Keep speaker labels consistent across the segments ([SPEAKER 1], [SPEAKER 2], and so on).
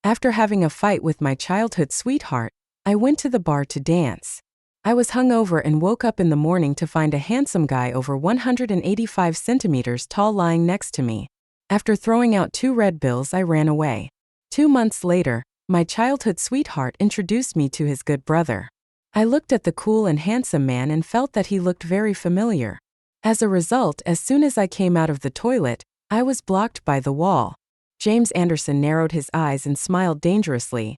[SPEAKER 1] After having a fight with my childhood sweetheart, I went to the bar to dance. I was hungover and woke up in the morning to find a handsome guy over 185 centimeters tall lying next to me. After throwing out 2 red bills, I ran away. 2 months later, my childhood sweetheart introduced me to his good brother. I looked at the cool and handsome man and felt that he looked very familiar. As a result, as soon as I came out of the toilet, I was blocked by the wall. James Anderson narrowed his eyes and smiled dangerously.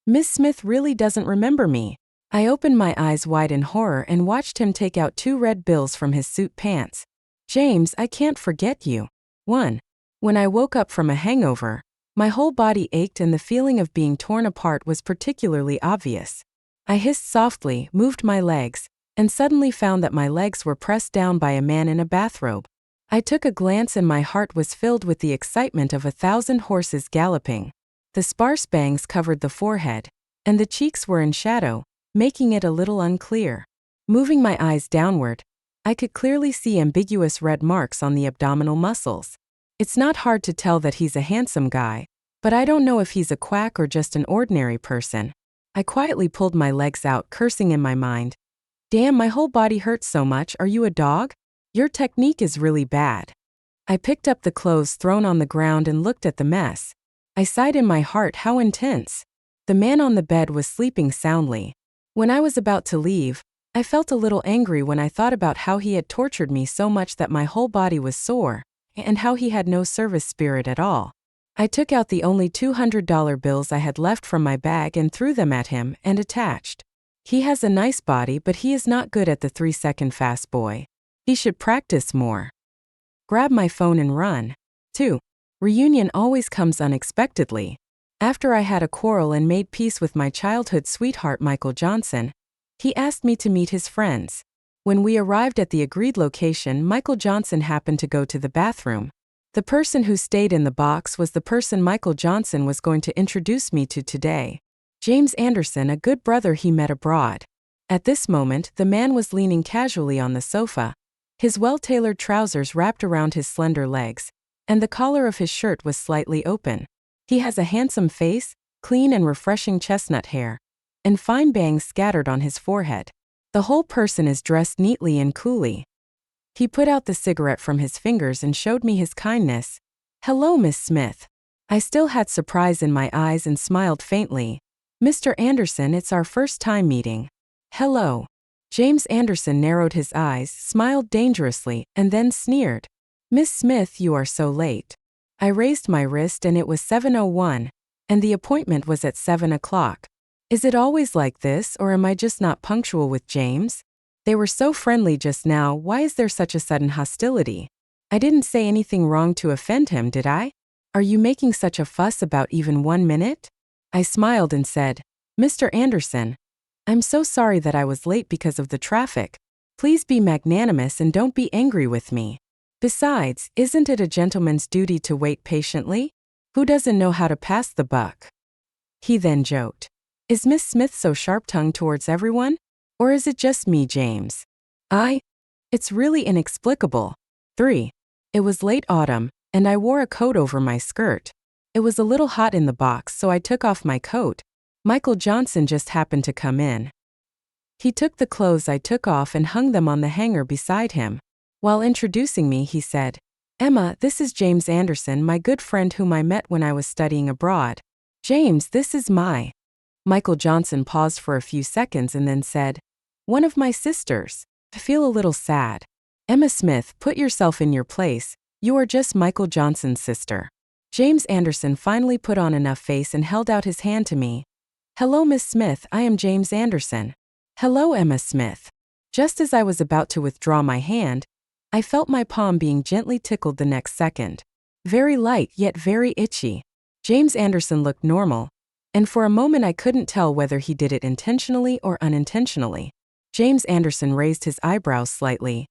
[SPEAKER 1] Miss Smith really doesn't remember me. I opened my eyes wide in horror and watched him take out 2 red bills from his suit pants. James, I can't forget you. 1. When I woke up from a hangover, my whole body ached and the feeling of being torn apart was particularly obvious. I hissed softly, moved my legs, and suddenly found that my legs were pressed down by a man in a bathrobe. I took a glance and my heart was filled with the excitement of 1,000 horses galloping. The sparse bangs covered the forehead, and the cheeks were in shadow, making it a little unclear. Moving my eyes downward, I could clearly see ambiguous red marks on the abdominal muscles. It's not hard to tell that he's a handsome guy, but I don't know if he's a quack or just an ordinary person. I quietly pulled my legs out, cursing in my mind. Damn, my whole body hurts so much. Are you a dog? Your technique is really bad. I picked up the clothes thrown on the ground and looked at the mess. I sighed in my heart, how intense. The man on the bed was sleeping soundly. When I was about to leave, I felt a little angry when I thought about how he had tortured me so much that my whole body was sore, and how he had no service spirit at all. I took out the only $200 bills I had left from my bag and threw them at him and attached. He has a nice body, but he is not good at the 3-second fast boy. He should practice more. Grab my phone and run. 2. Reunion always comes unexpectedly. After I had a quarrel and made peace with my childhood sweetheart Michael Johnson, he asked me to meet his friends. When we arrived at the agreed location, Michael Johnson happened to go to the bathroom. The person who stayed in the box was the person Michael Johnson was going to introduce me to today. James Anderson, a good brother he met abroad. At this moment, the man was leaning casually on the sofa. His well-tailored trousers wrapped around his slender legs, and the collar of his shirt was slightly open. He has a handsome face, clean and refreshing chestnut hair, and fine bangs scattered on his forehead. The whole person is dressed neatly and coolly. He put out the cigarette from his fingers and showed me his kindness. Hello, Miss Smith. I still had surprise in my eyes and smiled faintly. Mr. Anderson, it's our first time meeting. Hello. James Anderson narrowed his eyes, smiled dangerously, and then sneered. Miss Smith, you are so late. I raised my wrist and it was 7:01, and the appointment was at 7 o'clock. Is it always like this, or am I just not punctual with James? They were so friendly just now, why is there such a sudden hostility? I didn't say anything wrong to offend him, did I? Are you making such a fuss about even 1 minute? I smiled and said, Mr. Anderson, I'm so sorry that I was late because of the traffic. Please be magnanimous and don't be angry with me. Besides, isn't it a gentleman's duty to wait patiently? Who doesn't know how to pass the buck? He then joked. Is Miss Smith so sharp-tongued towards everyone? Or is it just me, James? It's really inexplicable. 3. It was late autumn, and I wore a coat over my skirt. It was a little hot in the box, so I took off my coat. Michael Johnson just happened to come in. He took the clothes I took off and hung them on the hanger beside him. While introducing me, he said, Emma, this is James Anderson, my good friend whom I met when I was studying abroad. James, this is Michael Johnson paused for a few seconds and then said, one of my sisters. I feel a little sad. Emma Smith, put yourself in your place. You are just Michael Johnson's sister. James Anderson finally put on enough face and held out his hand to me. Hello, Miss Smith, I am James Anderson. Hello, Emma Smith. Just as I was about to withdraw my hand, I felt my palm being gently tickled the next second. Very light, yet very itchy. James Anderson looked normal, and for a moment I couldn't tell whether he did it intentionally or unintentionally. James Anderson raised his eyebrows slightly.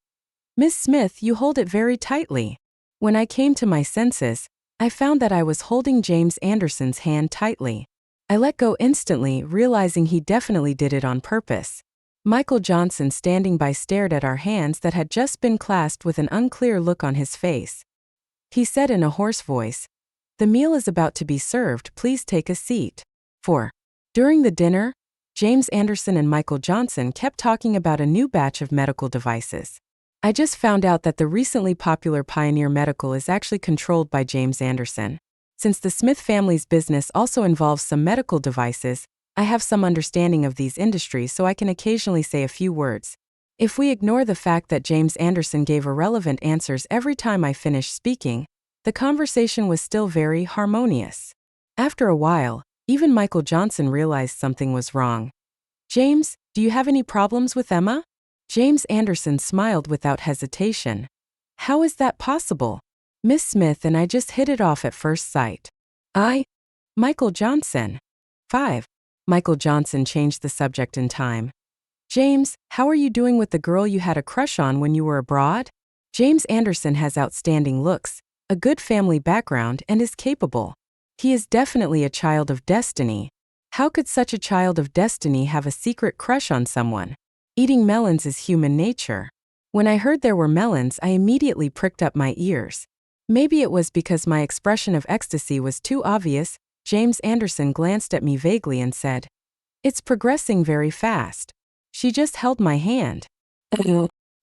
[SPEAKER 1] Miss Smith, you hold it very tightly. When I came to my senses, I found that I was holding James Anderson's hand tightly. I let go instantly, realizing he definitely did it on purpose. Michael Johnson, standing by, stared at our hands that had just been clasped with an unclear look on his face. He said in a hoarse voice, The meal is about to be served, please take a seat. 4. During the dinner, James Anderson and Michael Johnson kept talking about a new batch of medical devices. I just found out that the recently popular Pioneer Medical is actually controlled by James Anderson. Since the Smith family's business also involves some medical devices, I have some understanding of these industries, so I can occasionally say a few words. If we ignore the fact that James Anderson gave irrelevant answers every time I finished speaking, the conversation was still very harmonious. After a while, even Michael Johnson realized something was wrong. James, do you have any problems with Emma? James Anderson smiled without hesitation. How is that possible? Miss Smith and I just hit it off at first sight. Michael Johnson. 5. Michael Johnson changed the subject in time. James, how are you doing with the girl you had a crush on when you were abroad? James Anderson has outstanding looks, a good family background, and is capable. He is definitely a child of destiny. How could such a child of destiny have a secret crush on someone? Eating melons is human nature. When I heard there were melons, I immediately pricked up my ears. Maybe it was because my expression of ecstasy was too obvious. James Anderson glanced at me vaguely and said, "It's progressing very fast. She just held my hand."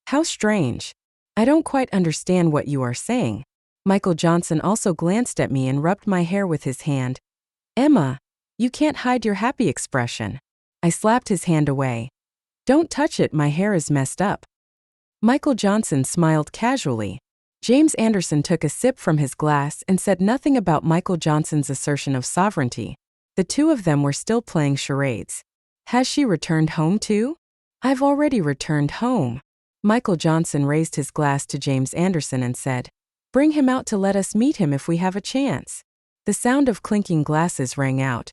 [SPEAKER 1] How strange. I don't quite understand what you are saying. Michael Johnson also glanced at me and rubbed my hair with his hand. Emma, you can't hide your happy expression. I slapped his hand away. Don't touch it, my hair is messed up. Michael Johnson smiled casually. James Anderson took a sip from his glass and said nothing about Michael Johnson's assertion of sovereignty. The two of them were still playing charades. Has she returned home too? I've already returned home. Michael Johnson raised his glass to James Anderson and said, Bring him out to let us meet him if we have a chance. The sound of clinking glasses rang out.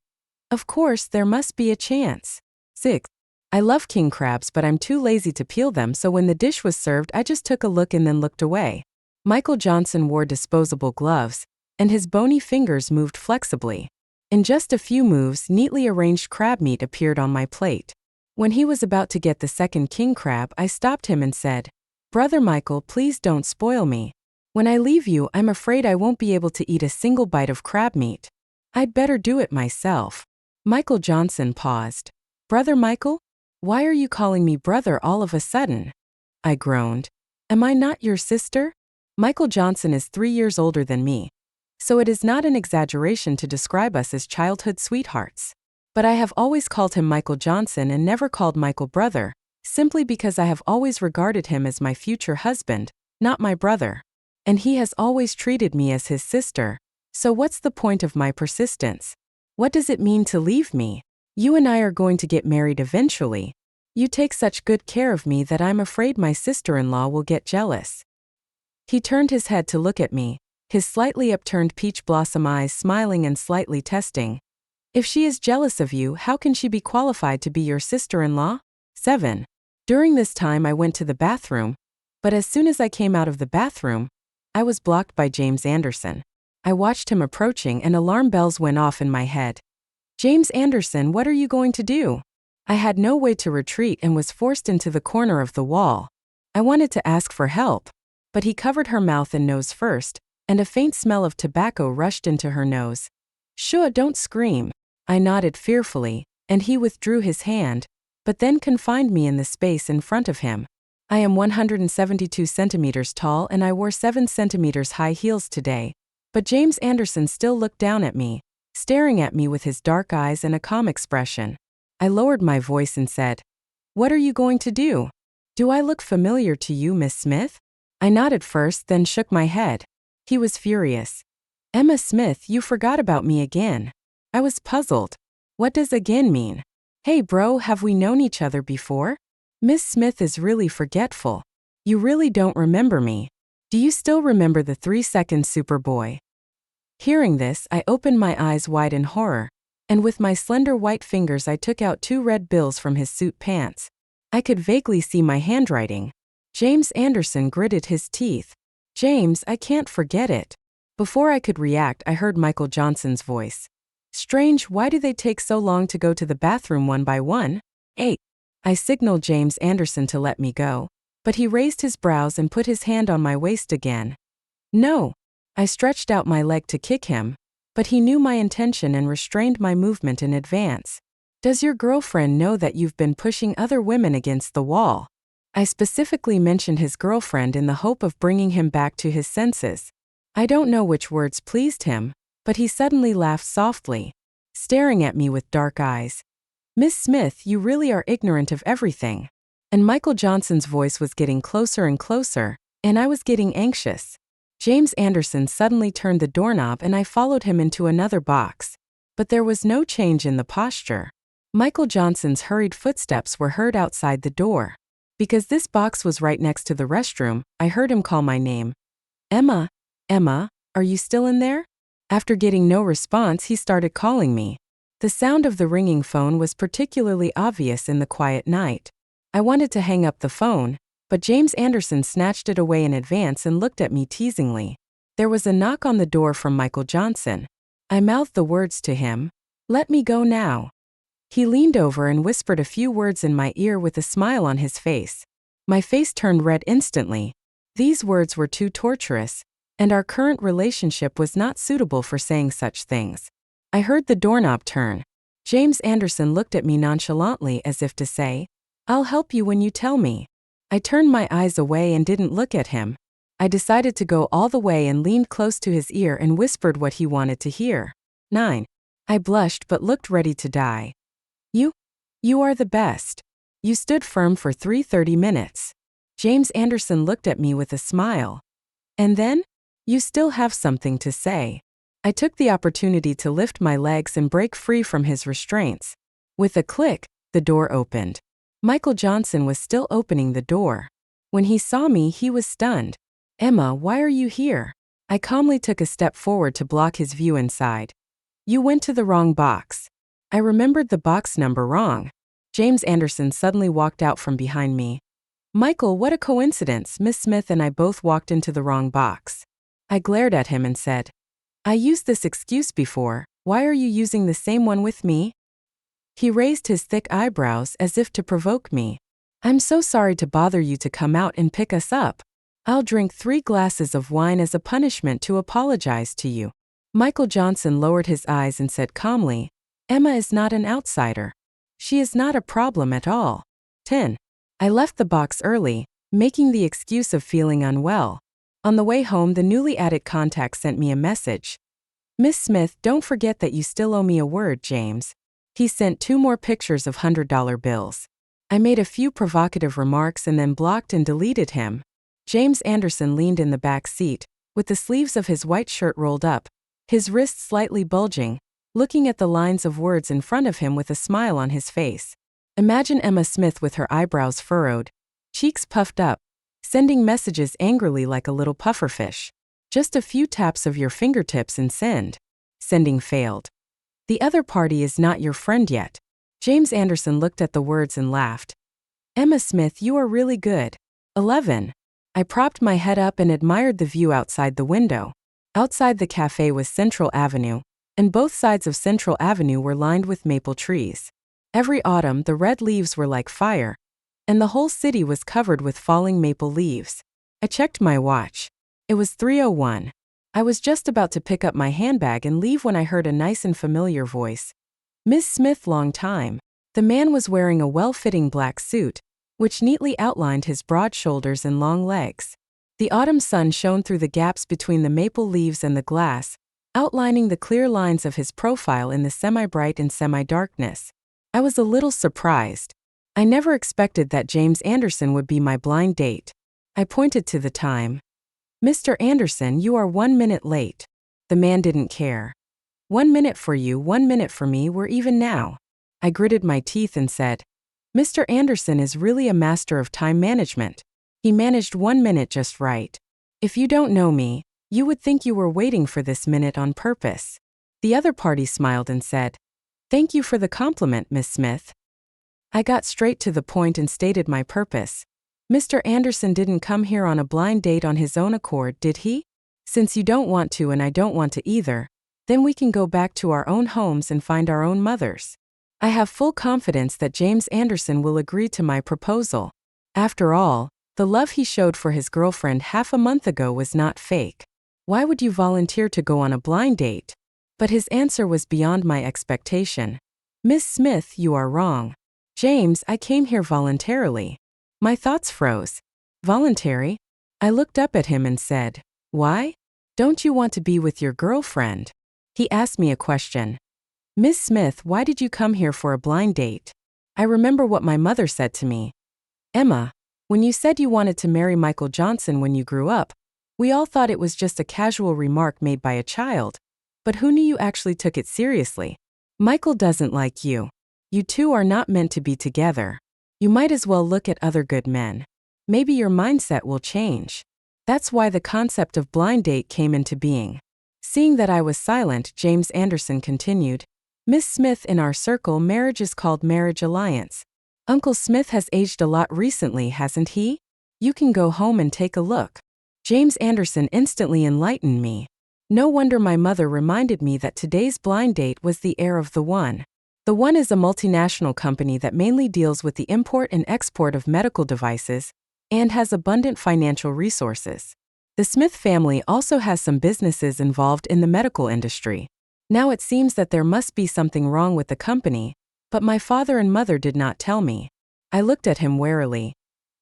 [SPEAKER 1] Of course, there must be a chance. 6. I love king crabs, but I'm too lazy to peel them, so when the dish was served, I just took a look and then looked away. Michael Johnson wore disposable gloves, and his bony fingers moved flexibly. In just a few moves, neatly arranged crab meat appeared on my plate. When he was about to get the second king crab, I stopped him and said, Brother Michael, please don't spoil me. When I leave you, I'm afraid I won't be able to eat a single bite of crab meat. I'd better do it myself. Michael Johnson paused. Brother Michael? Why are you calling me brother all of a sudden? I groaned. Am I not your sister? Michael Johnson is 3 years older than me, so it is not an exaggeration to describe us as childhood sweethearts. But I have always called him Michael Johnson and never called Michael brother, simply because I have always regarded him as my future husband, not my brother. And he has always treated me as his sister, so what's the point of my persistence? What does it mean to leave me? You and I are going to get married eventually. You take such good care of me that I'm afraid my sister-in-law will get jealous. He turned his head to look at me, his slightly upturned peach blossom eyes smiling and slightly testing. If she is jealous of you, how can she be qualified to be your sister-in-law? 7. During this time I went to the bathroom, but as soon as I came out of the bathroom, I was blocked by James Anderson. I watched him approaching and alarm bells went off in my head. James Anderson, what are you going to do? I had no way to retreat and was forced into the corner of the wall. I wanted to ask for help, but he covered her mouth and nose first, and a faint smell of tobacco rushed into her nose. Shh, don't scream. I nodded fearfully, and he withdrew his hand, but then confined me in the space in front of him. I am 172 centimeters tall and I wore 7 centimeters high heels today, but James Anderson still looked down at me, staring at me with his dark eyes and a calm expression. I lowered my voice and said, What are you going to do? Do I look familiar to you, Miss Smith? I nodded first, then shook my head. He was furious. Emma Smith, you forgot about me again. I was puzzled. What does again mean? Hey bro, have we known each other before? Miss Smith is really forgetful. You really don't remember me. Do you still remember the 3-second Superboy? Hearing this, I opened my eyes wide in horror, and with my slender white fingers I took out 2 red bills from his suit pants. I could vaguely see my handwriting. James Anderson gritted his teeth. James, I can't forget it. Before I could react, I heard Michael Johnson's voice. Strange, why do they take so long to go to the bathroom one by one? 8. I signaled James Anderson to let me go, but he raised his brows and put his hand on my waist again. No. I stretched out my leg to kick him, but he knew my intention and restrained my movement in advance. Does your girlfriend know that you've been pushing other women against the wall? I specifically mentioned his girlfriend in the hope of bringing him back to his senses. I don't know which words pleased him, but he suddenly laughed softly, staring at me with dark eyes. Miss Smith, you really are ignorant of everything. And Michael Johnson's voice was getting closer and closer, and I was getting anxious. James Anderson suddenly turned the doorknob and I followed him into another box. But there was no change in the posture. Michael Johnson's hurried footsteps were heard outside the door. Because this box was right next to the restroom, I heard him call my name. Emma, Emma, are you still in there? After getting no response, he started calling me. The sound of the ringing phone was particularly obvious in the quiet night. I wanted to hang up the phone, but James Anderson snatched it away in advance and looked at me teasingly. There was a knock on the door from Michael Johnson. I mouthed the words to him. Let me go now. He leaned over and whispered a few words in my ear with a smile on his face. My face turned red instantly. These words were too torturous, and our current relationship was not suitable for saying such things. I heard the doorknob turn. James Anderson looked at me nonchalantly as if to say, I'll help you when you tell me. I turned my eyes away and didn't look at him. I decided to go all the way and leaned close to his ear and whispered what he wanted to hear. 9. I blushed but looked ready to die. You are the best. You stood firm for 30 minutes. James Anderson looked at me with a smile. And then? You still have something to say. I took the opportunity to lift my legs and break free from his restraints. With a click, the door opened. Michael Johnson was still opening the door. When he saw me, he was stunned. Emma, why are you here? I calmly took a step forward to block his view inside. You went to the wrong box. I remembered the box number wrong. James Anderson suddenly walked out from behind me. Michael, what a coincidence. Miss Smith and I both walked into the wrong box. I glared at him and said, I used this excuse before. Why are you using the same one with me? He raised his thick eyebrows as if to provoke me. I'm so sorry to bother you to come out and pick us up. I'll drink 3 glasses of wine as a punishment to apologize to you. Michael Johnson lowered his eyes and said calmly, Emma is not an outsider. She is not a problem at all. 10. I left the box early, making the excuse of feeling unwell. On the way home, the newly added contact sent me a message. Miss Smith, don't forget that you still owe me a word, James. He sent 2 more pictures of $100 bills. I made a few provocative remarks and then blocked and deleted him. James Anderson leaned in the back seat, with the sleeves of his white shirt rolled up, his wrists slightly bulging, looking at the lines of words in front of him with a smile on his face. Imagine Emma Smith with her eyebrows furrowed, cheeks puffed up, sending messages angrily like a little pufferfish. Just a few taps of your fingertips and send. Sending failed. The other party is not your friend yet. James Anderson looked at the words and laughed. Emma Smith, you are really good. 11. I propped my head up and admired the view outside the window. Outside the cafe was Central Avenue, and both sides of Central Avenue were lined with maple trees. Every autumn, the red leaves were like fire, and the whole city was covered with falling maple leaves. I checked my watch. It was 3:01. I was just about to pick up my handbag and leave when I heard a nice and familiar voice. Miss Smith, long time. The man was wearing a well-fitting black suit, which neatly outlined his broad shoulders and long legs. The autumn sun shone through the gaps between the maple leaves and the glass, outlining the clear lines of his profile in the semi-bright and semi-darkness. I was a little surprised. I never expected that James Anderson would be my blind date. I pointed to the time. Mr. Anderson, you are 1 minute late. The man didn't care. 1 minute for you, 1 minute for me, we're even now. I gritted my teeth and said, Mr. Anderson is really a master of time management. He managed 1 minute just right. If you don't know me, you would think you were waiting for this minute on purpose. The other party smiled and said, Thank you for the compliment, Miss Smith. I got straight to the point and stated my purpose. Mr. Anderson didn't come here on a blind date on his own accord, did he? Since you don't want to and I don't want to either, then we can go back to our own homes and find our own mothers. I have full confidence that James Anderson will agree to my proposal. After all, the love he showed for his girlfriend half a month ago was not fake. Why would you volunteer to go on a blind date? But his answer was beyond my expectation. Miss Smith, you are wrong. James, I came here voluntarily. My thoughts froze. Voluntary? I looked up at him and said, why? Don't you want to be with your girlfriend? He asked me a question. Miss Smith, why did you come here for a blind date? I remember what my mother said to me. Emma, when you said you wanted to marry Michael Johnson when you grew up, we all thought it was just a casual remark made by a child. But who knew you actually took it seriously? Michael doesn't like you. You two are not meant to be together. You might as well look at other good men. Maybe your mindset will change. That's why the concept of blind date came into being. Seeing that I was silent, James Anderson continued, Miss Smith, in our circle, marriage is called marriage alliance. Uncle Smith has aged a lot recently, hasn't he? You can go home and take a look. James Anderson instantly enlightened me. No wonder my mother reminded me that today's blind date was the heir of The One. The One is a multinational company that mainly deals with the import and export of medical devices and has abundant financial resources. The Smith family also has some businesses involved in the medical industry. Now it seems that there must be something wrong with the company, but my father and mother did not tell me. I looked at him warily.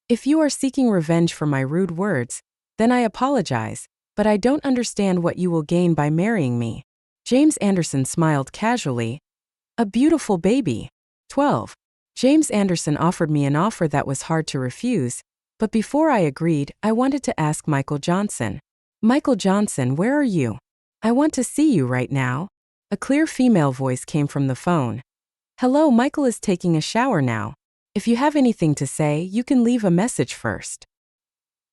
[SPEAKER 1] If you are seeking revenge for my rude words, then I apologize, but I don't understand what you will gain by marrying me. James Anderson smiled casually. A beautiful baby. 12. James Anderson offered me an offer that was hard to refuse, but before I agreed, I wanted to ask Michael Johnson. Michael Johnson, where are you? I want to see you right now. A clear female voice came from the phone. Hello, Michael is taking a shower now. If you have anything to say, you can leave a message first.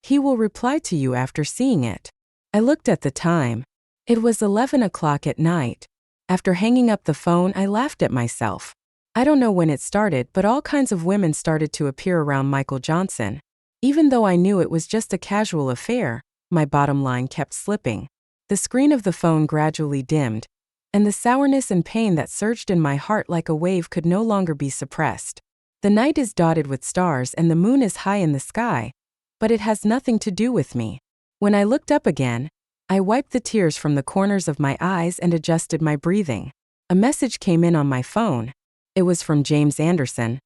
[SPEAKER 1] He will reply to you after seeing it. I looked at the time. It was 11 o'clock at night. After hanging up the phone, I laughed at myself. I don't know when it started, but all kinds of women started to appear around Michael Johnson. Even though I knew it was just a casual affair, my bottom line kept slipping. The screen of the phone gradually dimmed, and the sourness and pain that surged in my heart like a wave could no longer be suppressed. The night is dotted with stars and the moon is high in the sky, but it has nothing to do with me. When I looked up again, I wiped the tears from the corners of my eyes and adjusted my breathing. A message came in on my phone. It was from James Anderson.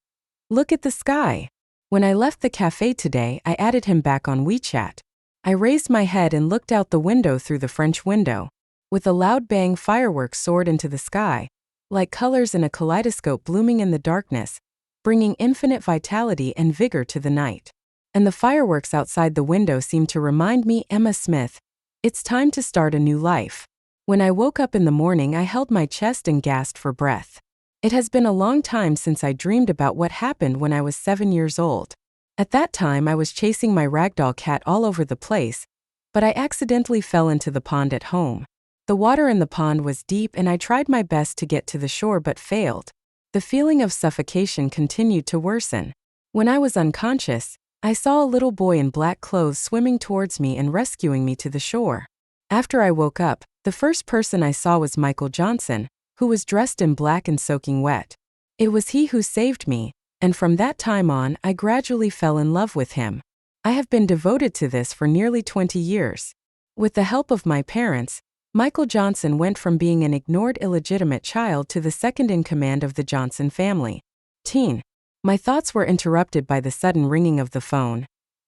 [SPEAKER 1] Look at the sky. When I left the cafe today, I added him back on WeChat. I raised my head and looked out the window through the French window. With a loud bang, fireworks soared into the sky, like colors in a kaleidoscope blooming in the darkness, bringing infinite vitality and vigor to the night. And the fireworks outside the window seemed to remind me, Emma Smith, it's time to start a new life. When I woke up in the morning, I held my chest and gasped for breath. It has been a long time since I dreamed about what happened when I was 7 years old. At that time, I was chasing my ragdoll cat all over the place, but I accidentally fell into the pond at home. The water in the pond was deep and I tried my best to get to the shore but failed. The feeling of suffocation continued to worsen. When I was unconscious, I saw a little boy in black clothes swimming towards me and rescuing me to the shore. After I woke up, the first person I saw was Michael Johnson, who was dressed in black and soaking wet. It was he who saved me, and from that time on, I gradually fell in love with him. I have been devoted to this for nearly 20 years. With the help of my parents, Michael Johnson went from being an ignored illegitimate child to the second in command of the Johnson family. Teen. My thoughts were interrupted by the sudden ringing of the phone.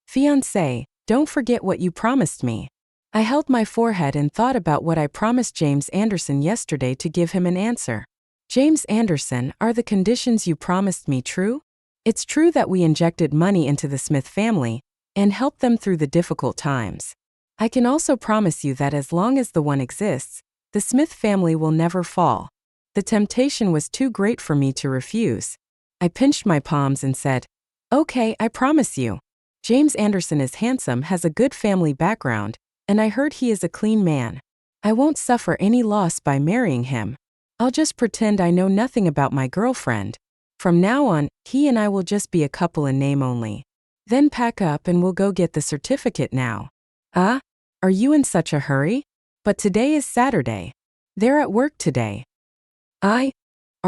[SPEAKER 1] Fiancé, don't forget what you promised me. I held my forehead and thought about what I promised James Anderson yesterday to give him an answer. James Anderson, are the conditions you promised me true? It's true that we injected money into the Smith family and helped them through the difficult times. I can also promise you that as long as The One exists, the Smith family will never fall. The temptation was too great for me to refuse. I pinched my palms and said, okay, I promise you. James Anderson is handsome, has a good family background, and I heard he is a clean man. I won't suffer any loss by marrying him. I'll just pretend I know nothing about my girlfriend. From now on, he and I will just be a couple in name only. Then pack up and we'll go get the certificate now. Are you in such a hurry? But today is Saturday. They're at work today. Are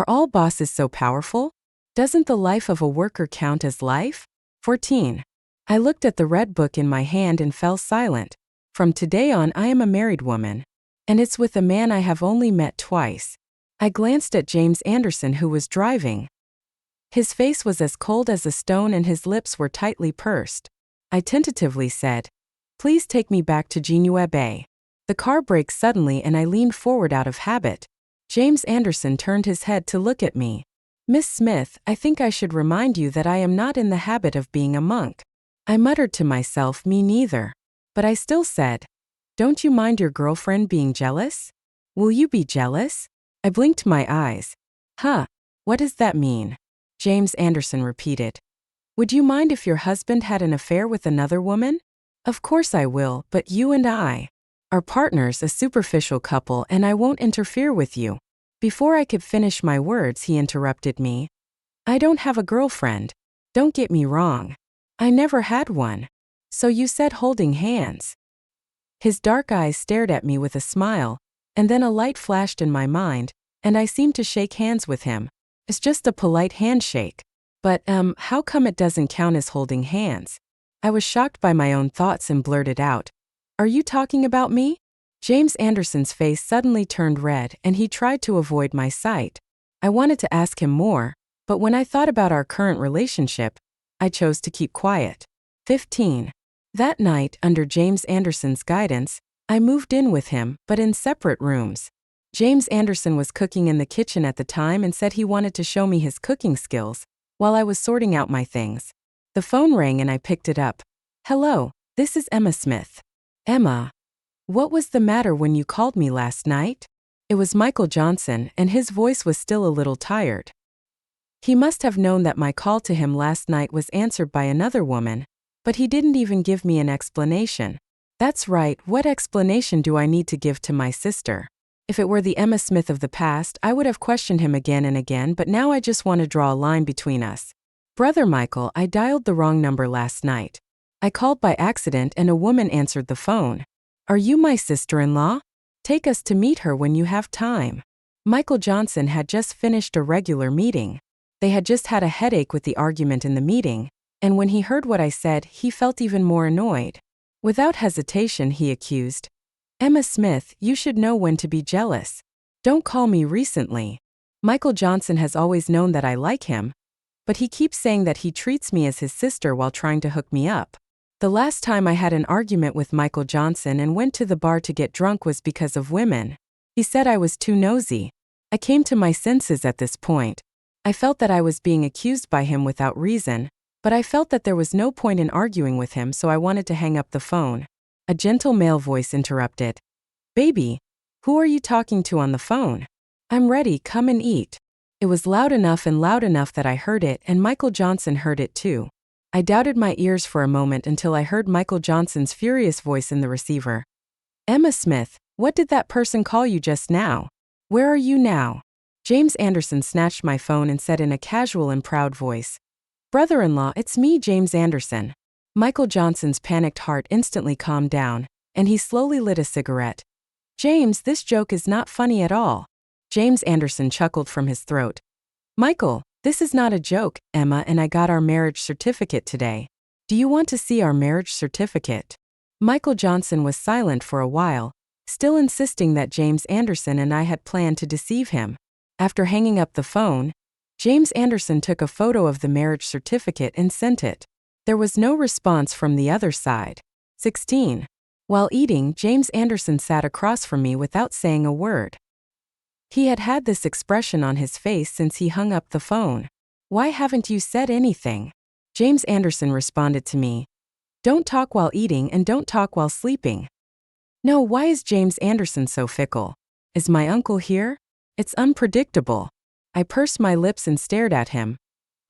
[SPEAKER 1] all bosses so powerful? Doesn't the life of a worker count as life? 14. I looked at the red book in my hand and fell silent. From today on, I am a married woman. And it's with a man I have only met twice. I glanced at James Anderson, who was driving. His face was as cold as a stone and his lips were tightly pursed. I tentatively said, "Please take me back to Genua Bay." The car braked suddenly and I leaned forward out of habit. James Anderson turned his head to look at me. "Miss Smith, I think I should remind you that I am not in the habit of being a monk." I muttered to myself, "Me neither." But I still said, "Don't you mind your girlfriend being jealous? Will you be jealous?" I blinked my eyes. "Huh, what does that mean?" James Anderson repeated. "Would you mind if your husband had an affair with another woman?" "Of course I will, but you and I are partners, a superficial couple, and I won't interfere with you." Before I could finish my words, he interrupted me. "I don't have a girlfriend. Don't get me wrong. I never had one." "So you said holding hands." His dark eyes stared at me with a smile, and then a light flashed in my mind, and I seemed to shake hands with him. It's just a polite handshake. But, how come it doesn't count as holding hands? I was shocked by my own thoughts and blurted out, "Are you talking about me?" James Anderson's face suddenly turned red and he tried to avoid my sight. I wanted to ask him more, but when I thought about our current relationship, I chose to keep quiet. 15. That night, under James Anderson's guidance, I moved in with him, but in separate rooms. James Anderson was cooking in the kitchen at the time and said he wanted to show me his cooking skills while I was sorting out my things. The phone rang and I picked it up. "Hello, this is Emma Smith." "Emma, what was the matter when you called me last night?" It was Michael Johnson, and his voice was still a little tired. He must have known that my call to him last night was answered by another woman, but he didn't even give me an explanation. That's right, what explanation do I need to give to my sister? If it were the Emma Smith of the past, I would have questioned him again and again, but now I just want to draw a line between us. "Brother Michael, I dialed the wrong number last night. I called by accident and a woman answered the phone. Are you my sister-in-law? Take us to meet her when you have time." Michael Johnson had just finished a regular meeting. They had just had a headache with the argument in the meeting, and when he heard what I said, he felt even more annoyed. Without hesitation, he accused, "Emma Smith, you should know when to be jealous. Don't call me recently." Michael Johnson has always known that I like him, but he keeps saying that he treats me as his sister while trying to hook me up. The last time I had an argument with Michael Johnson and went to the bar to get drunk was because of women. He said I was too nosy. I came to my senses at this point. I felt that I was being accused by him without reason, but I felt that there was no point in arguing with him, so I wanted to hang up the phone. A gentle male voice interrupted. "Baby, who are you talking to on the phone?" "I'm ready, come and eat." It was loud enough that I heard it, and Michael Johnson heard it too. I doubted my ears for a moment until I heard Michael Johnson's furious voice in the receiver. "Emma Smith, what did that person call you just now? Where are you now?" James Anderson snatched my phone and said in a casual and proud voice, "Brother-in-law, it's me, James Anderson." Michael Johnson's panicked heart instantly calmed down, and he slowly lit a cigarette. "James, this joke is not funny at all." James Anderson chuckled from his throat. "Michael, this is not a joke. Emma and I got our marriage certificate today. Do you want to see our marriage certificate?" Michael Johnson was silent for a while, still insisting that James Anderson and I had planned to deceive him. After hanging up the phone, James Anderson took a photo of the marriage certificate and sent it. There was no response from the other side. 16. While eating, James Anderson sat across from me without saying a word. He had had this expression on his face since he hung up the phone. "Why haven't you said anything?" James Anderson responded to me. "Don't talk while eating and don't talk while sleeping." No, why is James Anderson so fickle? Is my uncle here? It's unpredictable. I pursed my lips and stared at him.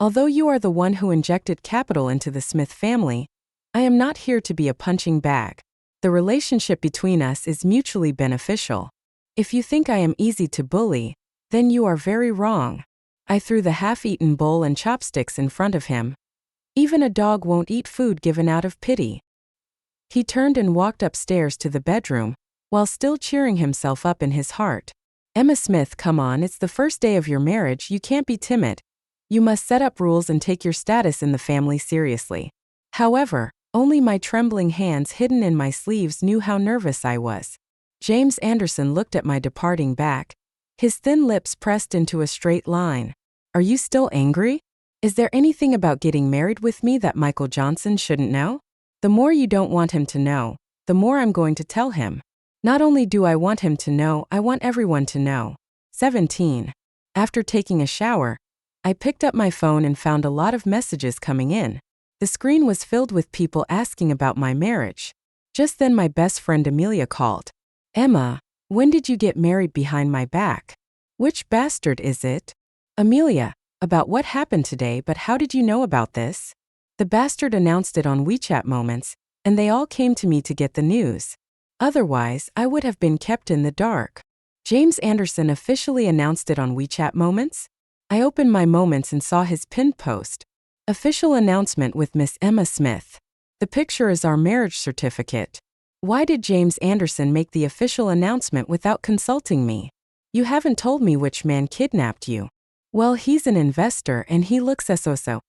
[SPEAKER 1] "Although you are the one who injected capital into the Smith family, I am not here to be a punching bag. The relationship between us is mutually beneficial. If you think I am easy to bully, then you are very wrong." I threw the half-eaten bowl and chopsticks in front of him. "Even a dog won't eat food given out of pity." He turned and walked upstairs to the bedroom, while still cheering himself up in his heart. "Emma Smith, come on, it's the first day of your marriage, you can't be timid. You must set up rules and take your status in the family seriously." However, only my trembling hands hidden in my sleeves knew how nervous I was. James Anderson looked at my departing back. His thin lips pressed into a straight line. Are you still angry? Is there anything about getting married with me that Michael Johnson shouldn't know? The more you don't want him to know, the more I'm going to tell him. Not only do I want him to know, I want everyone to know. 17. After taking a shower, I picked up my phone and found a lot of messages coming in. The screen was filled with people asking about my marriage. Just then my best friend Amelia called. Emma, when did you get married behind my back? Which bastard is it? Amelia, about what happened today, but how did you know about this? The bastard announced it on WeChat Moments, and they all came to me to get the news. Otherwise, I would have been kept in the dark. James Anderson officially announced it on WeChat Moments? I opened my Moments and saw his pinned post. Official announcement with Miss Emma Smith. The picture is our marriage certificate. Why did James Anderson make the official announcement without consulting me? You haven't told me which man kidnapped you. Well, he's an investor and he looks so.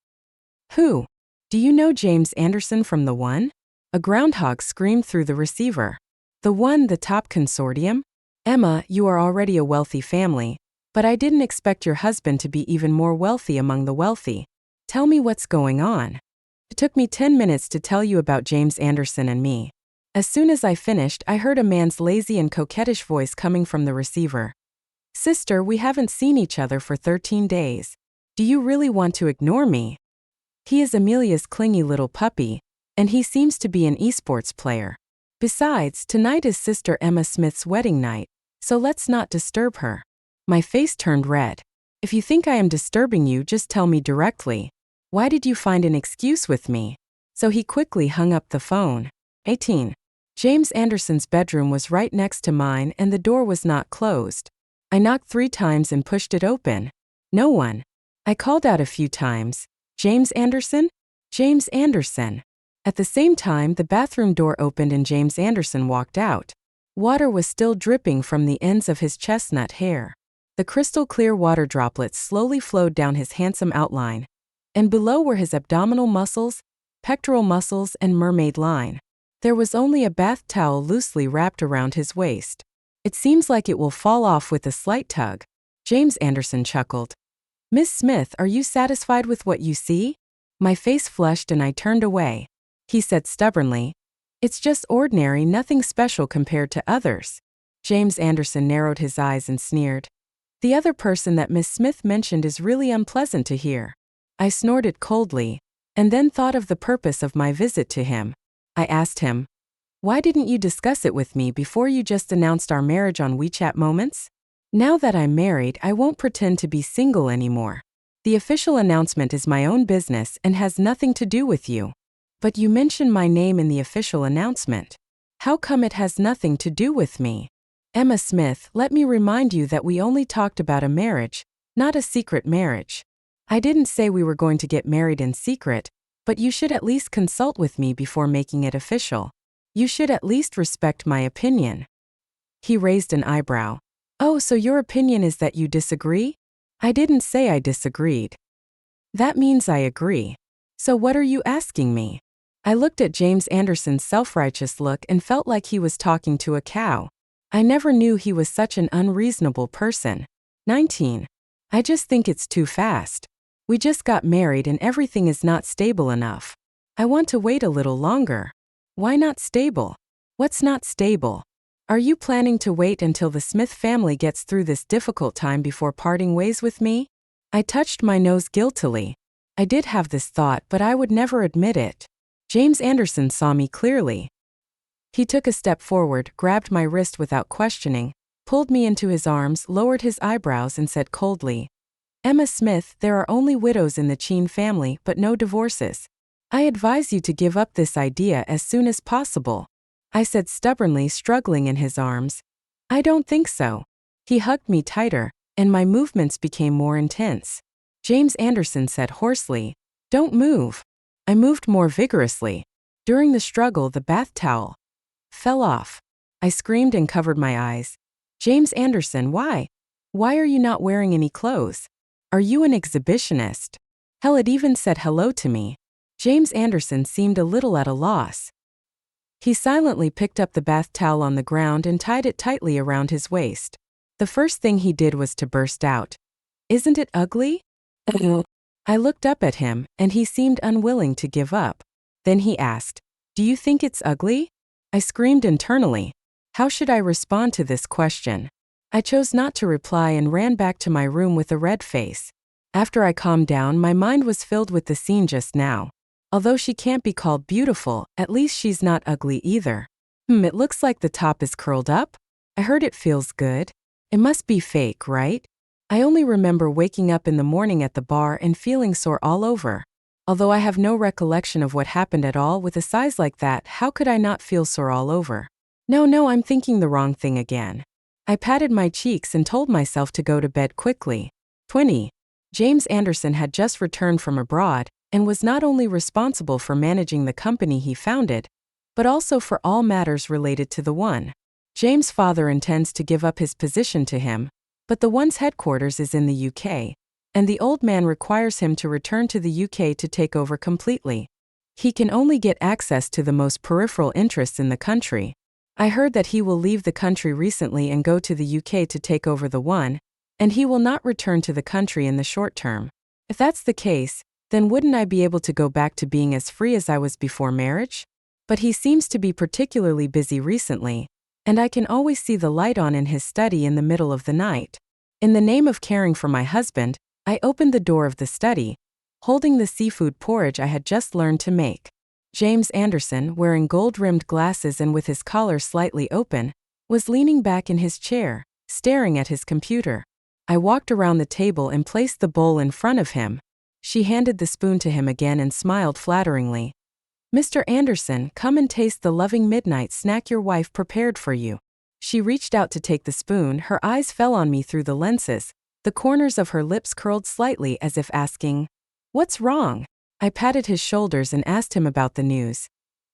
[SPEAKER 1] Who? Do you know James Anderson from The One? A groundhog screamed through the receiver. The One, the top consortium? Emma, you are already a wealthy family, but I didn't expect your husband to be even more wealthy among the wealthy. Tell me what's going on. It took me 10 minutes to tell you about James Anderson and me. As soon as I finished, I heard a man's lazy and coquettish voice coming from the receiver. Sister, we haven't seen each other for 13 days. Do you really want to ignore me? He is Amelia's clingy little puppy, and he seems to be an esports player. Besides, tonight is Sister Emma Smith's wedding night, so let's not disturb her. My face turned red. If you think I am disturbing you, just tell me directly. Why did you find an excuse with me? So he quickly hung up the phone. 18. James Anderson's bedroom was right next to mine and the door was not closed. I knocked 3 times and pushed it open. No one. I called out a few times. James Anderson? James Anderson. At the same time, the bathroom door opened and James Anderson walked out. Water was still dripping from the ends of his chestnut hair. The crystal clear water droplets slowly flowed down his handsome outline, and below were his abdominal muscles, pectoral muscles, and mermaid line. There was only a bath towel loosely wrapped around his waist. It seems like it will fall off with a slight tug. James Anderson chuckled. Miss Smith, are you satisfied with what you see? My face flushed and I turned away. He said stubbornly, it's just ordinary, nothing special compared to others. James Anderson narrowed his eyes and sneered. The other person that Miss Smith mentioned is really unpleasant to hear. I snorted coldly, and then thought of the purpose of my visit to him. I asked him, why didn't you discuss it with me before you just announced our marriage on WeChat Moments? Now that I'm married, I won't pretend to be single anymore. The official announcement is my own business and has nothing to do with you. But you mentioned my name in the official announcement. How come it has nothing to do with me? Emma Smith, let me remind you that we only talked about a marriage, not a secret marriage. I didn't say we were going to get married in secret, but you should at least consult with me before making it official. You should at least respect my opinion. He raised an eyebrow. Oh, so your opinion is that you disagree? I didn't say I disagreed. That means I agree. So what are you asking me? I looked at James Anderson's self-righteous look and felt like he was talking to a cow. I never knew he was such an unreasonable person. 19. I just think it's too fast. We just got married and everything is not stable enough. I want to wait a little longer. Why not stable? What's not stable? Are you planning to wait until the Smith family gets through this difficult time before parting ways with me? I touched my nose guiltily. I did have this thought, but I would never admit it. James Anderson saw me clearly. He took a step forward, grabbed my wrist without questioning, pulled me into his arms, lowered his eyebrows and said coldly, Emma Smith, there are only widows in the Cheen family, but no divorces. I advise you to give up this idea as soon as possible. I said stubbornly, struggling in his arms. I don't think so. He hugged me tighter, and my movements became more intense. James Anderson said hoarsely, don't move. I moved more vigorously. During the struggle, the bath towel fell off. I screamed and covered my eyes. James Anderson, why? Why are you not wearing any clothes? Are you an exhibitionist? Hell, it even said hello to me. James Anderson seemed a little at a loss. He silently picked up the bath towel on the ground and tied it tightly around his waist. The first thing he did was to burst out, "Isn't it ugly?" I looked up at him, and he seemed unwilling to give up. Then he asked, "Do you think it's ugly?" I screamed internally. How should I respond to this question? I chose not to reply and ran back to my room with a red face. After I calmed down, my mind was filled with the scene just now. Although she can't be called beautiful, at least she's not ugly either. It looks like the top is curled up. I heard it feels good. It must be fake, right? I only remember waking up in the morning at the bar and feeling sore all over. Although I have no recollection of what happened at all, with a size like that, how could I not feel sore all over? No, I'm thinking the wrong thing again. I patted my cheeks and told myself to go to bed quickly. 20. James Anderson had just returned from abroad and was not only responsible for managing the company he founded, but also for all matters related to the one. James' father intends to give up his position to him, but the one's headquarters is in the UK, and the old man requires him to return to the UK to take over completely. He can only get access to the most peripheral interests in the country. I heard that he will leave the country recently and go to the UK to take over the one, and he will not return to the country in the short term. If that's the case, then wouldn't I be able to go back to being as free as I was before marriage? But he seems to be particularly busy recently, and I can always see the light on in his study in the middle of the night. In the name of caring for my husband, I opened the door of the study, holding the seafood porridge I had just learned to make. James Anderson, wearing gold-rimmed glasses and with his collar slightly open, was leaning back in his chair, staring at his computer. I walked around the table and placed the bowl in front of him. She handed the spoon to him again and smiled flatteringly. "Mr. Anderson, come and taste the loving midnight snack your wife prepared for you." She reached out to take the spoon. Her eyes fell on me through the lenses. The corners of her lips curled slightly as if asking, "What's wrong?" I patted his shoulders and asked him about the news.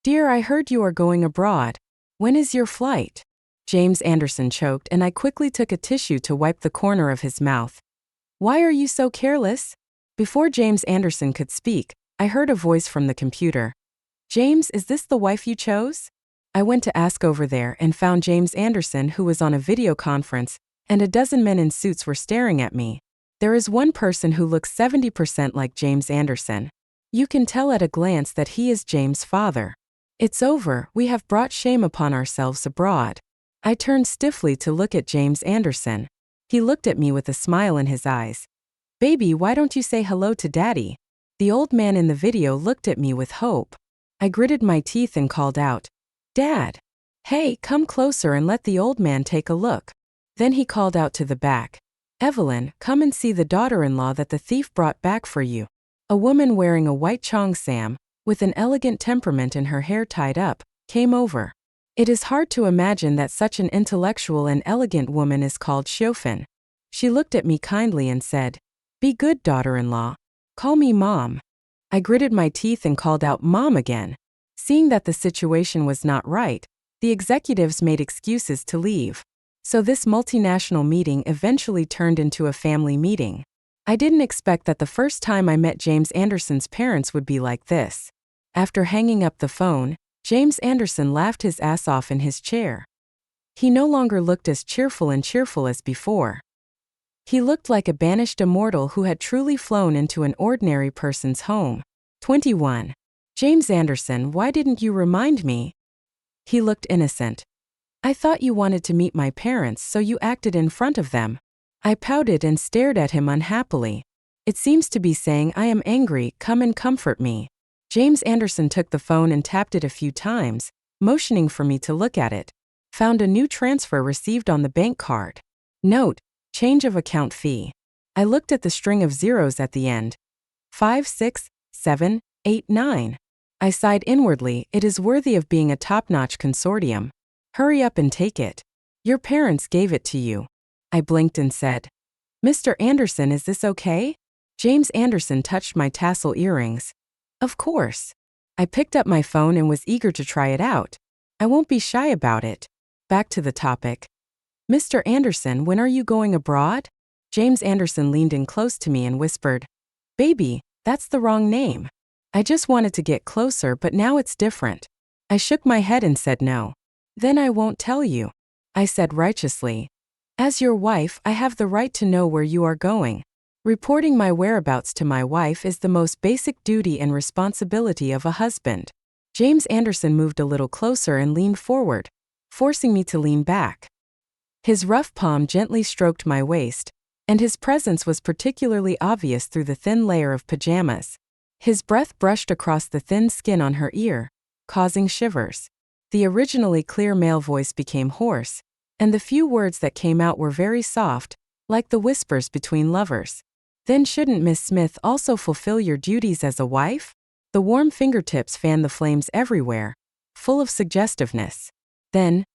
[SPEAKER 1] "Dear, I heard you are going abroad. When is your flight?" James Anderson choked, and I quickly took a tissue to wipe the corner of his mouth. "Why are you so careless?" Before James Anderson could speak, I heard a voice from the computer. "James, is this the wife you chose?" I went to ask over there and found James Anderson, who was on a video conference, and a dozen men in suits were staring at me. There is one person who looks 70% like James Anderson. You can tell at a glance that he is James' father. "It's over, we have brought shame upon ourselves abroad." I turned stiffly to look at James Anderson. He looked at me with a smile in his eyes. "Baby, why don't you say hello to Daddy?" The old man in the video looked at me with hope. I gritted my teeth and called out, "Dad! Hey, come closer and let the old man take a look." Then he called out to the back, "Evelyn, come and see the daughter-in-law that the thief brought back for you." A woman wearing a white cheongsam, with an elegant temperament and her hair tied up, came over. It is hard to imagine that such an intellectual and elegant woman is called Chauvin. She looked at me kindly and said, "Be good, daughter-in-law. Call me Mom." I gritted my teeth and called out Mom again. Seeing that the situation was not right, the executives made excuses to leave. So this multinational meeting eventually turned into a family meeting. I didn't expect that the first time I met James Anderson's parents would be like this. After hanging up the phone, James Anderson laughed his ass off in his chair. He no longer looked as cheerful as before. He looked like a banished immortal who had truly flown into an ordinary person's home. 21. James Anderson, why didn't you remind me? He looked innocent. I thought you wanted to meet my parents, so you acted in front of them. I pouted and stared at him unhappily. It seems to be saying, I am angry, come and comfort me. James Anderson took the phone and tapped it a few times, motioning for me to look at it. Found a new transfer received on the bank card. Note, change of account fee. I looked at the string of zeros at the end. 5, 6, 7, 8, 9. I sighed inwardly, it is worthy of being a top-notch consortium. Hurry up and take it. Your parents gave it to you. I blinked and said, Mr. Anderson, is this okay? James Anderson touched my tassel earrings. Of course. I picked up my phone and was eager to try it out. I won't be shy about it. Back to the topic. Mr. Anderson, when are you going abroad? James Anderson leaned in close to me and whispered, Baby, that's the wrong name. I just wanted to get closer, but now it's different. I shook my head and said no. Then I won't tell you, I said righteously. As your wife, I have the right to know where you are going. Reporting my whereabouts to my wife is the most basic duty and responsibility of a husband. James Anderson moved a little closer and leaned forward, forcing me to lean back. His rough palm gently stroked my waist, and his presence was particularly obvious through the thin layer of pajamas. His breath brushed across the thin skin on her ear, causing shivers. The originally clear male voice became hoarse, and the few words that came out were very soft, like the whispers between lovers. Then shouldn't Miss Smith also fulfill your duties as a wife? The warm fingertips fanned the flames everywhere, full of suggestiveness. Then,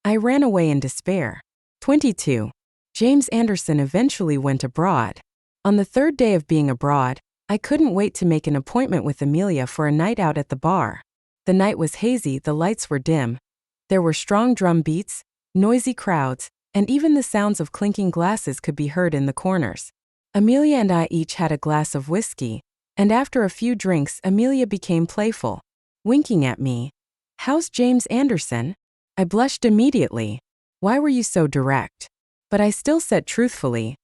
[SPEAKER 1] I ran away in despair. 22. James Anderson eventually went abroad. On the third day of being abroad, I couldn't wait to make an appointment with Amelia for a night out at the bar. The night was hazy, the lights were dim. There were strong drum beats, noisy crowds, and even the sounds of clinking glasses could be heard in the corners. Amelia and I each had a glass of whiskey, and after a few drinks, Amelia became playful, winking at me. "How's James Anderson?" I blushed immediately. "Why were you so direct?" But I still said truthfully,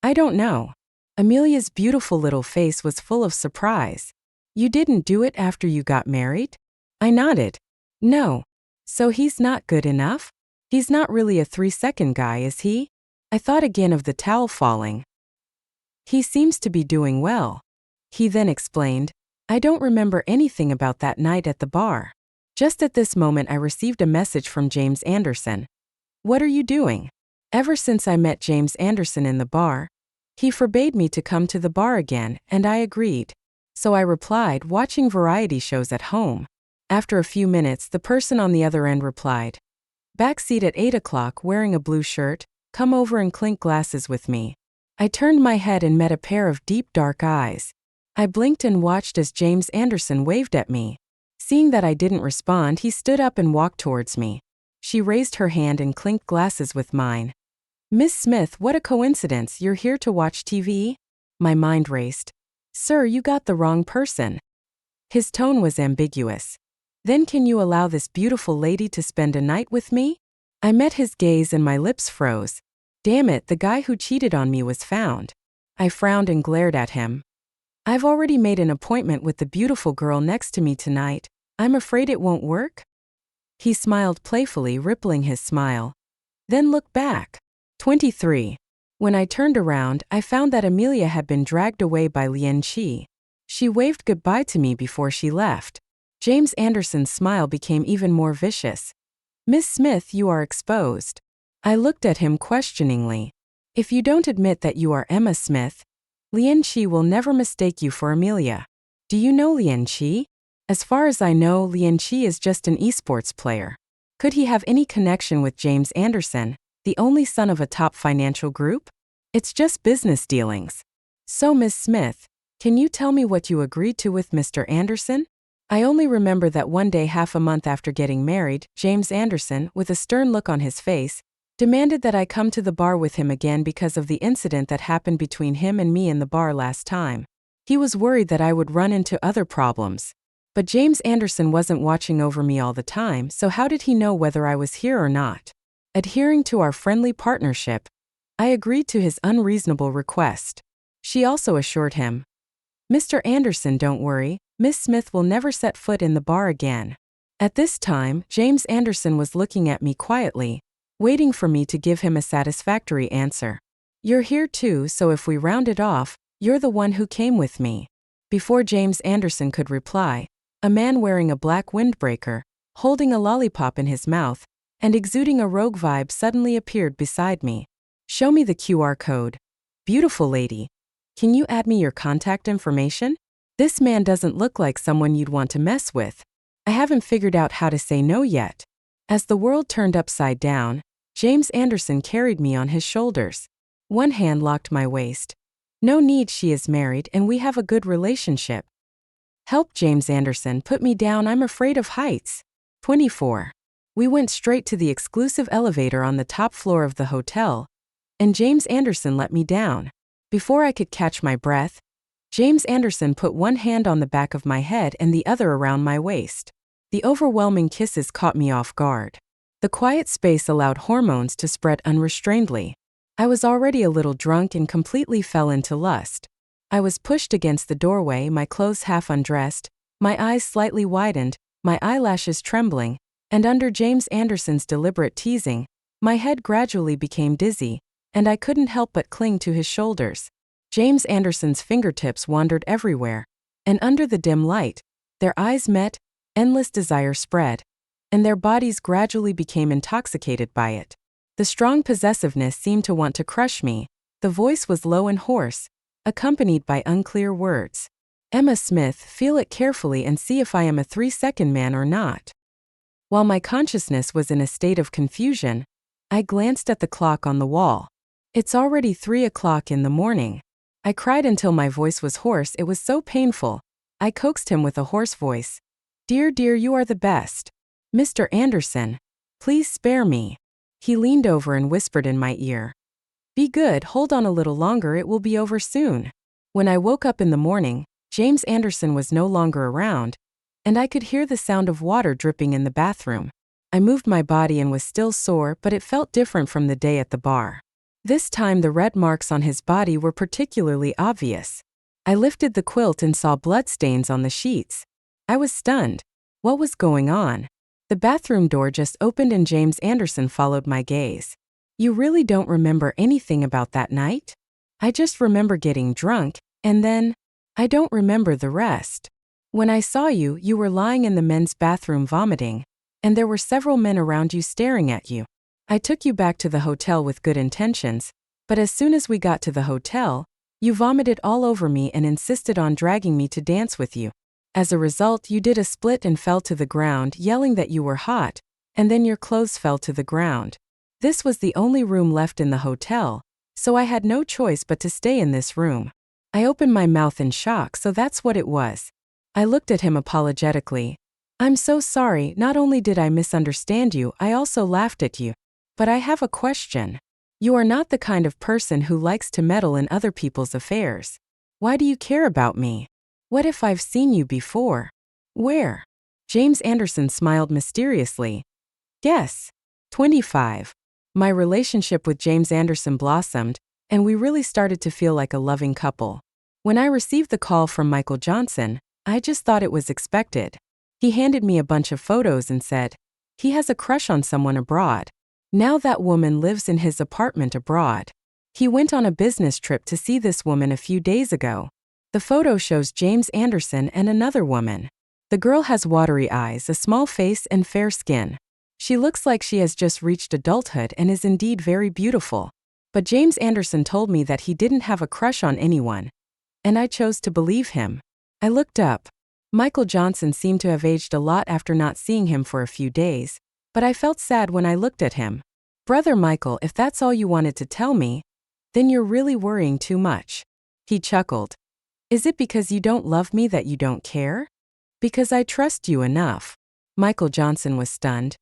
[SPEAKER 1] "I don't know." Amelia's beautiful little face was full of surprise. "You didn't do it after you got married?" I nodded. "No. So he's not good enough? He's not really a 3-second guy, is he?" I thought again of the towel falling. "He seems to be doing well," he then explained. "I don't remember anything about that night at the bar." Just at this moment I received a message from James Anderson. "What are you doing?" Ever since I met James Anderson in the bar, he forbade me to come to the bar again, and I agreed. So I replied, "Watching variety shows at home." After a few minutes, the person on the other end replied, "Backseat at 8 o'clock wearing a blue shirt, come over and clink glasses with me." I turned my head and met a pair of deep dark eyes. I blinked and watched as James Anderson waved at me. Seeing that I didn't respond, he stood up and walked towards me. She raised her hand and clinked glasses with mine. "Miss Smith, what a coincidence, you're here to watch TV?" My mind raced. "Sir, you got the wrong person." His tone was ambiguous. "Then can you allow this beautiful lady to spend a night with me?" I met his gaze and my lips froze. Damn it, the guy who cheated on me was found. I frowned and glared at him. "I've already made an appointment with the beautiful girl next to me tonight. I'm afraid it won't work?" He smiled playfully, rippling his smile. "Then look back." 23. When I turned around, I found that Amelia had been dragged away by Lian Qi. She waved goodbye to me before she left. James Anderson's smile became even more vicious. "Miss Smith, you are exposed." I looked at him questioningly. "If you don't admit that you are Emma Smith, Lian Qi will never mistake you for Amelia." "Do you know Lian Qi?" "As far as I know, Lian Qi is just an esports player." Could he have any connection with James Anderson, the only son of a top financial group? "It's just business dealings." "So, Miss Smith, can you tell me what you agreed to with Mr. Anderson?" I only remember that one day half a month after getting married, James Anderson, with a stern look on his face, demanded that I come to the bar with him again because of the incident that happened between him and me in the bar last time. He was worried that I would run into other problems. But James Anderson wasn't watching over me all the time, so how did he know whether I was here or not? Adhering to our friendly partnership, I agreed to his unreasonable request. She also assured him, "Mr. Anderson, don't worry, Miss Smith will never set foot in the bar again." At this time, James Anderson was looking at me quietly, waiting for me to give him a satisfactory answer. "You're here too, so if we round it off, you're the one who came with me." Before James Anderson could reply, a man wearing a black windbreaker, holding a lollipop in his mouth, and exuding a rogue vibe suddenly appeared beside me. "Show me the QR code." "Beautiful lady. Can you add me your contact information?" This man doesn't look like someone you'd want to mess with. I haven't figured out how to say no yet. As the world turned upside down, James Anderson carried me on his shoulders. One hand locked my waist. "No need, she is married and we have a good relationship." "Help, James Anderson, put me down, I'm afraid of heights." 24. We went straight to the exclusive elevator on the top floor of the hotel, and James Anderson let me down. Before I could catch my breath, James Anderson put one hand on the back of my head and the other around my waist. The overwhelming kisses caught me off guard. The quiet space allowed hormones to spread unrestrainedly. I was already a little drunk and completely fell into lust. I was pushed against the doorway, my clothes half undressed, my eyes slightly widened, my eyelashes trembling, and under James Anderson's deliberate teasing, my head gradually became dizzy, and I couldn't help but cling to his shoulders. James Anderson's fingertips wandered everywhere, and under the dim light, their eyes met, endless desire spread, and their bodies gradually became intoxicated by it. The strong possessiveness seemed to want to crush me. The voice was low and hoarse, accompanied by unclear words. Emma Smith, feel it carefully and see if I am a 3-second man or not. While my consciousness was in a state of confusion, I glanced at the clock on the wall. It's already 3 o'clock in the morning. I cried until my voice was hoarse. It was so painful. I coaxed him with a hoarse voice. Dear, dear, you are the best. Mr. Anderson, please spare me. He leaned over and whispered in my ear. Be good, hold on a little longer, it will be over soon. When I woke up in the morning, James Anderson was no longer around, and I could hear the sound of water dripping in the bathroom. I moved my body and was still sore, but it felt different from the day at the bar. This time the red marks on his body were particularly obvious. I lifted the quilt and saw bloodstains on the sheets. I was stunned. What was going on? The bathroom door just opened and James Anderson followed my gaze. You really don't remember anything about that night? I just remember getting drunk, and then, I don't remember the rest. When I saw you, you were lying in the men's bathroom vomiting, and there were several men around you staring at you. I took you back to the hotel with good intentions, but as soon as we got to the hotel, you vomited all over me and insisted on dragging me to dance with you. As a result, you did a split and fell to the ground, yelling that you were hot, and then your clothes fell to the ground. This was the only room left in the hotel, so I had no choice but to stay in this room. I opened my mouth in shock, so that's what it was. I looked at him apologetically. I'm so sorry, not only did I misunderstand you, I also laughed at you. But I have a question. You are not the kind of person who likes to meddle in other people's affairs. Why do you care about me? What if I've seen you before? Where? James Anderson smiled mysteriously. Guess. 25. My relationship with James Anderson blossomed, and we really started to feel like a loving couple. When I received the call from Michael Johnson, I just thought it was expected. He handed me a bunch of photos and said, he has a crush on someone abroad. Now that woman lives in his apartment abroad. He went on a business trip to see this woman a few days ago. The photo shows James Anderson and another woman. The girl has watery eyes, a small face, and fair skin. She looks like she has just reached adulthood and is indeed very beautiful. But James Anderson told me that he didn't have a crush on anyone, and I chose to believe him. I looked up. Michael Johnson seemed to have aged a lot after not seeing him for a few days, but I felt sad when I looked at him. Brother Michael, if that's all you wanted to tell me, then you're really worrying too much. He chuckled. Is it because you don't love me that you don't care? Because I trust you enough. Michael Johnson was stunned.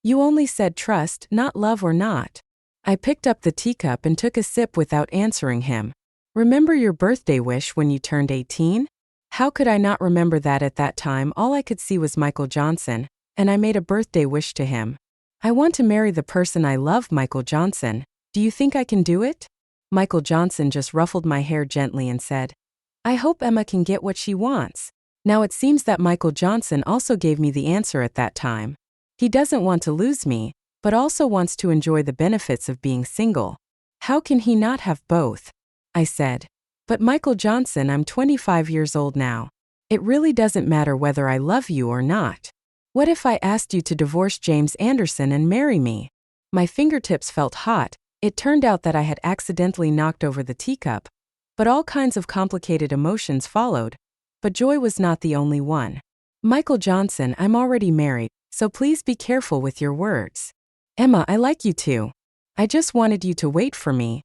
[SPEAKER 1] You only said trust, not love or not. I picked up the teacup and took a sip without answering him. Remember your birthday wish when you turned 18? How could I not remember that at that time? All I could see was Michael Johnson, and I made a birthday wish to him. I want to marry the person I love, Michael Johnson. Do you think I can do it? Michael Johnson just ruffled my hair gently and said, I hope Emma can get what she wants. Now it seems that Michael Johnson also gave me the answer at that time. He doesn't want to lose me, but also wants to enjoy the benefits of being single. How can he not have both? I said. But Michael Johnson, I'm 25 years old now. It really doesn't matter whether I love you or not. What if I asked you to divorce James Anderson and marry me? My fingertips felt hot. It turned out that I had accidentally knocked over the teacup, but all kinds of complicated emotions followed. But joy was not the only one. Michael Johnson, I'm already married, so please be careful with your words. Emma, I like you too. I just wanted you to wait for me.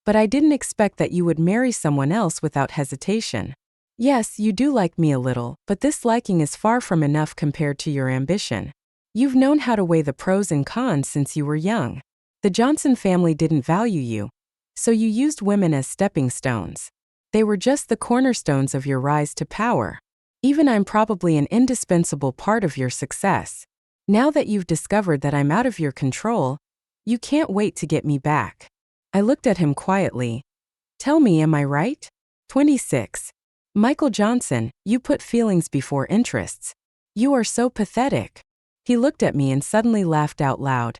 [SPEAKER 1] But I didn't expect that you would marry someone else without hesitation. Yes, you do like me a little, but this liking is far from enough compared to your ambition. You've known how to weigh the pros and cons since you were young. The Johnson family didn't value you, so you used women as stepping stones. They were just the cornerstones of your rise to power. Even I'm probably an indispensable part of your success. Now that you've discovered that I'm out of your control, you can't wait to get me back. I looked at him quietly. Tell me, am I right? 26. Michael Johnson, you put feelings before interests. You are so pathetic. He looked at me and suddenly laughed out loud.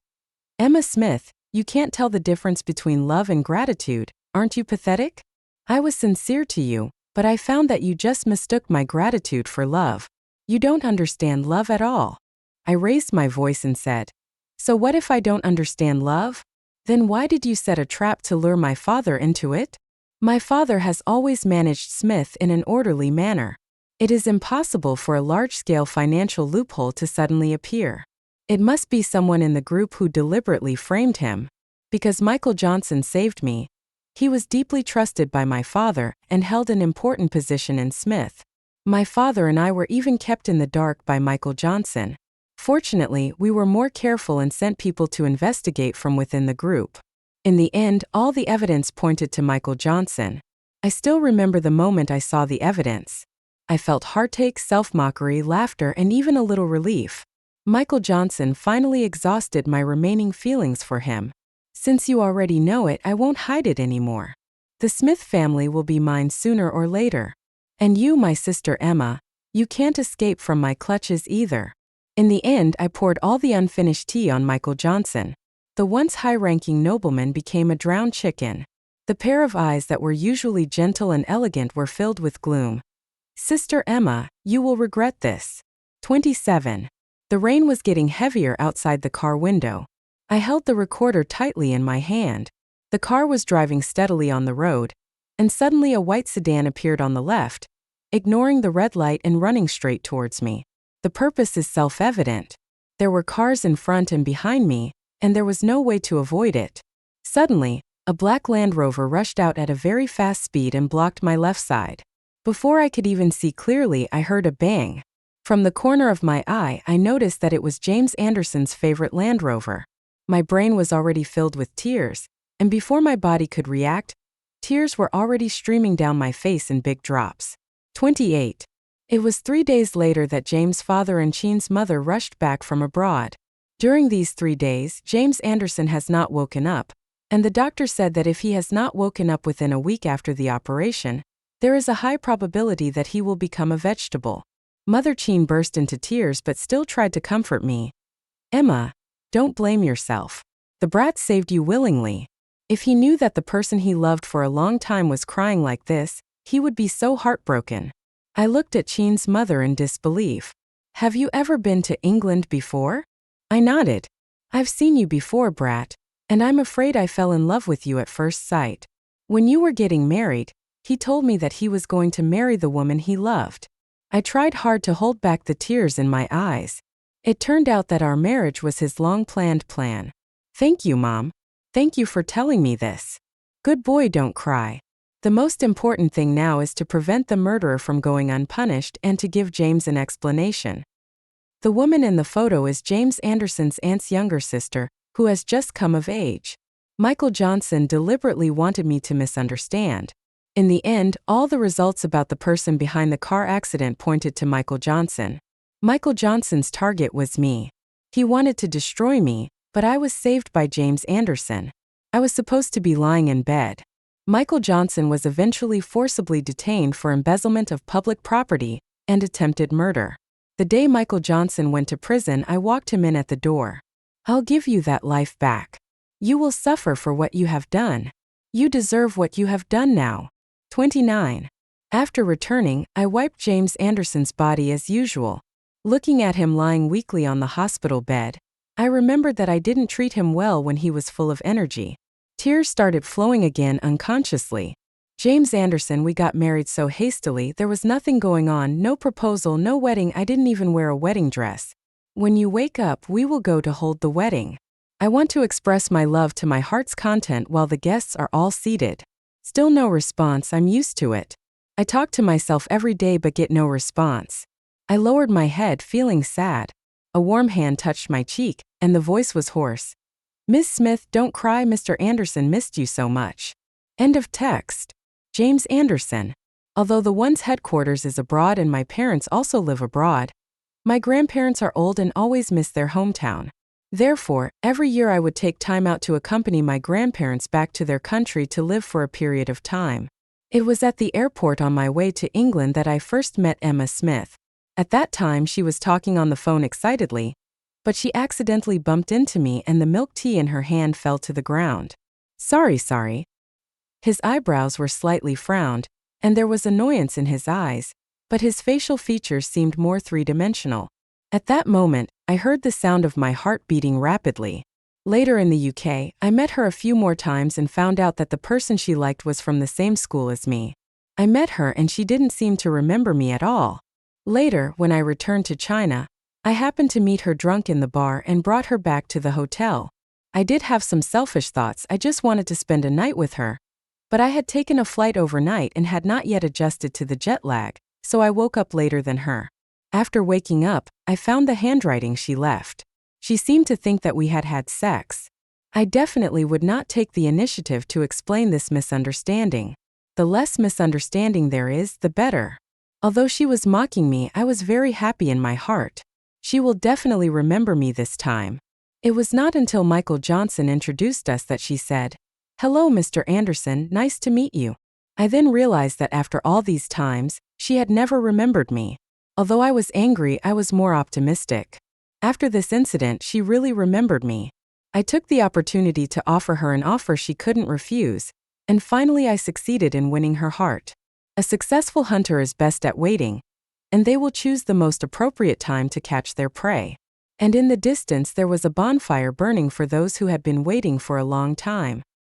[SPEAKER 1] Emma Smith, you can't tell the difference between love and gratitude, aren't you pathetic? I was sincere to you, but I found that you just mistook my gratitude for love. You don't understand love at all. I raised my voice and said, so what if I don't understand love? Then why did you set a trap to lure my father into it? My father has always managed Smith in an orderly manner. It is impossible for a large-scale financial loophole to suddenly appear. It must be someone in the group who deliberately framed him. Because Michael Johnson saved me. He was deeply trusted by my father and held an important position in Smith. My father and I were even kept in the dark by Michael Johnson. Fortunately, we were more careful and sent people to investigate from within the group. In the end, all the evidence pointed to Michael Johnson. I still remember the moment I saw the evidence. I felt heartache, self-mockery, laughter, and even a little relief. Michael Johnson finally exhausted my remaining feelings for him. Since you already know it, I won't hide it anymore. The Smith family will be mine sooner or later. And you, my sister Emma, you can't escape from my clutches either. In the end, I poured all the unfinished tea on Michael Johnson. The once high-ranking nobleman became a drowned chicken. The pair of eyes that were usually gentle and elegant were filled with gloom. Sister Emma, you will regret this. 27. The rain was getting heavier outside the car window. I held the recorder tightly in my hand. The car was driving steadily on the road, and suddenly a white sedan appeared on the left, ignoring the red light and running straight towards me. The purpose is self-evident. There were cars in front and behind me, and there was no way to avoid it. Suddenly, a black Land Rover rushed out at a very fast speed and blocked my left side. Before I could even see clearly, I heard a bang. From the corner of my eye, I noticed that it was James Anderson's favorite Land Rover. My brain was already filled with tears, and before my body could react, tears were already streaming down my face in big drops. 28. It was 3 days later that James' father and Sheen's mother rushed back from abroad. During these 3 days, James Anderson has not woken up, and the doctor said that if he has not woken up within a week after the operation, there is a high probability that he will become a vegetable. Mother Sheen burst into tears but still tried to comfort me. Emma, don't blame yourself. The brat saved you willingly. If he knew that the person he loved for a long time was crying like this, he would be so heartbroken. I looked at Sheen's mother in disbelief. Have you ever been to England before? I nodded. I've seen you before, brat, and I'm afraid I fell in love with you at first sight. When you were getting married, he told me that he was going to marry the woman he loved. I tried hard to hold back the tears in my eyes. It turned out that our marriage was his long-planned plan. Thank you, Mom. Thank you for telling me this. Good boy, don't cry. The most important thing now is to prevent the murderer from going unpunished and to give James an explanation. The woman in the photo is James Anderson's aunt's younger sister, who has just come of age. Michael Johnson deliberately wanted me to misunderstand. In the end, all the results about the person behind the car accident pointed to Michael Johnson. Michael Johnson's target was me. He wanted to destroy me, but I was saved by James Anderson. I was supposed to be lying in bed. Michael Johnson was eventually forcibly detained for embezzlement of public property and attempted murder. The day Michael Johnson went to prison, I walked him in at the door. I'll give you that life back. You will suffer for what you have done. You deserve what you have done now. 29. After returning, I wiped James Anderson's body as usual. Looking at him lying weakly on the hospital bed, I remembered that I didn't treat him well when he was full of energy. Tears started flowing again unconsciously. James Anderson, we got married so hastily, there was nothing going on, no proposal, no wedding, I didn't even wear a wedding dress. When you wake up, we will go to hold the wedding. I want to express my love to my heart's content while the guests are all seated. Still no response, I'm used to it. I talk to myself every day but get no response. I lowered my head, feeling sad. A warm hand touched my cheek, and the voice was hoarse. Miss Smith, don't cry, Mr. Anderson missed you so much. End of text. James Anderson. Although the one's headquarters is abroad and my parents also live abroad, my grandparents are old and always miss their hometown. Therefore, every year I would take time out to accompany my grandparents back to their country to live for a period of time. It was at the airport on my way to England that I first met Emma Smith. At that time she was talking on the phone excitedly, but she accidentally bumped into me and the milk tea in her hand fell to the ground. Sorry. His eyebrows were slightly frowned, and there was annoyance in his eyes, but his facial features seemed more three-dimensional. At that moment, I heard the sound of my heart beating rapidly. Later in the UK, I met her a few more times and found out that the person she liked was from the same school as me. I met her and she didn't seem to remember me at all. Later, when I returned to China, I happened to meet her drunk in the bar and brought her back to the hotel. I did have some selfish thoughts, I just wanted to spend a night with her. But I had taken a flight overnight and had not yet adjusted to the jet lag, so I woke up later than her. After waking up, I found the handwriting she left. She seemed to think that we had had sex. I definitely would not take the initiative to explain this misunderstanding. The less misunderstanding there is, the better. Although she was mocking me, I was very happy in my heart. She will definitely remember me this time. It was not until Michael Johnson introduced us that she said, "Hello, Mr. Anderson, nice to meet you." I then realized that after all these times, she had never remembered me. Although I was angry, I was more optimistic. After this incident, she really remembered me. I took the opportunity to offer her an offer she couldn't refuse, and finally I succeeded in winning her heart. A successful hunter is best at waiting, and they will choose the most appropriate time to catch their prey. And in the distance there was a bonfire burning for those who had been waiting for a long time.